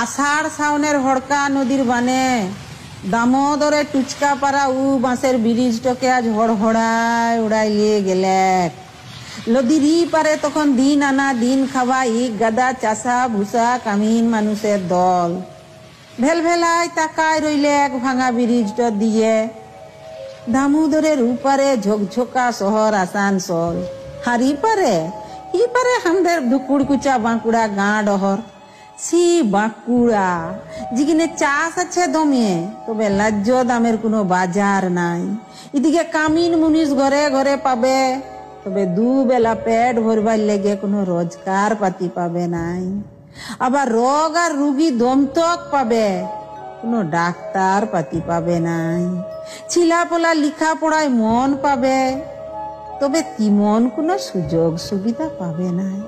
আষাঢ় শ্রাবণের হড়কা নদীর বানে দামোদরে টুচকা পাড়া বাঁশের ব্রিজটাকে আজ হড়হড়ায় উড়াই নিয়ে গেলে। নদীর পারে তখন দিন আনা দিন খাওয়া ইক গাদা চাষা ভুষা কামিন মানুষের দল ভেলভেলায় তাকায় রইলে এক ভাঙা ব্রিজটা দিয়ে। দামোদরের উপারে ঝকঝকা শহর আসানসোল, আর ইপারে আমাদের ধুকুড়কুচা বাঁকুড়া গাঁ ডহর। সি বাঁকুড়া যেখানে চাষ আছে দমে, তবে ন্যায্য দামের কোনো বাজার নাই। এদিকে কামিন মুনিশ ঘরে ঘরে পাবে, তবে দুবেলা পেট ভরবার লেগে কোনো রোজগার পাতি পাবে নাই। আবার রোগ আর রুগী দমতক পাবে, কোনো ডাক্তার পাতি পাবে নাই। ছিলাপোলা লিখা পড়ায় মন পাবে, তবে তিমন কোনো সুযোগ সুবিধা পাবে নাই।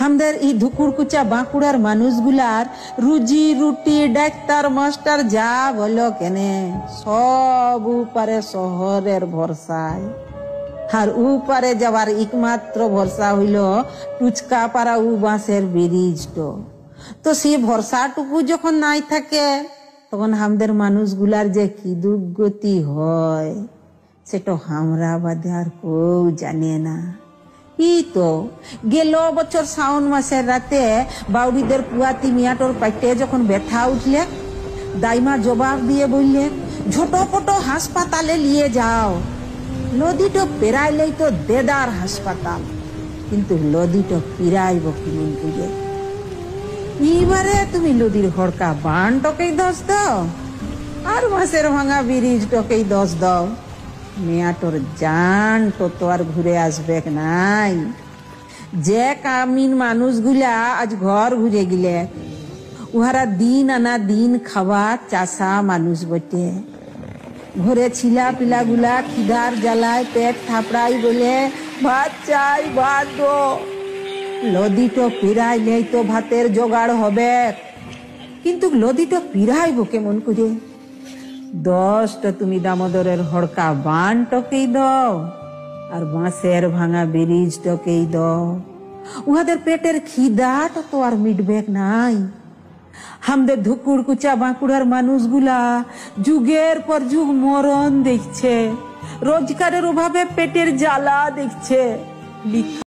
আমাদের এই ধুকুড়কুচা বাঁকুড়ার মানুষগুলার রুজি রুটি ডাক্তার মাস্টার যা বলো কেনে সব উপারে শহরের ভরসায়। আর উপারে যাওয়ার একমাত্র ভরসা হইল টুচকা পাড়া বাঁশের ব্রিজটো। তো সেই ভরসাটুকু যখন নাই থাকে, তখন আমাদের মানুষগুলার যে কি দুর্গতি হয় সেটা আমরা বাদে আর কেউ জানে না। এই তো গেল বছর শ্রাবণ মাসের রাতে বাউরিদের পুয়াতি মিয়াটোর পাইতে যখন ব্যথা উঠলে, দাইমা জবাব দিয়ে বললে ঝটোপটো হাসপাতালে নিয়ে যাও। লদিটো পেরাইলেই তো দেদার হাসপাতাল, কিন্তু লদিটো পিরাইব কিমন করে? এইবারে তুমি লদির হড়কা বানটকেই দোষ দাও, আর মাসের ভাঙা ব্রিজটকেই দোষ দাও। মেয়াটোর জান তো আর ঘুরে আসবে নাই। যে কামিন মানুষগুলা আজ ঘর ঘুরে গেলে, উহারা দিন আনা দিন খাওয়া চাষা মানুষ বটে। ঘরে ছিলা পিলা গুলা খিদার জ্বালায় পেট থাপড়াই বলে ভাত চাই, ভাত দো। লদিটো পিরাইলেই তো ভাতের জোগাড় হবে, কিন্তু লদিটো পিরাইব কেমন করে? দশটা তুমি দামোদরের হড়কা বানটকেই দাও, আর বাঁশের ভাঙা ব্রিজটকেই দাও। উহাদের পেটের খিদাটা তো আর মিটবে নাই। আমাদের ধুকুড়কুচা বাঁকুড়ার মানুষগুলা যুগের পর যুগ মরণ দেখছে, রোজগারের অভাবে পেটের জ্বালা দেখছে।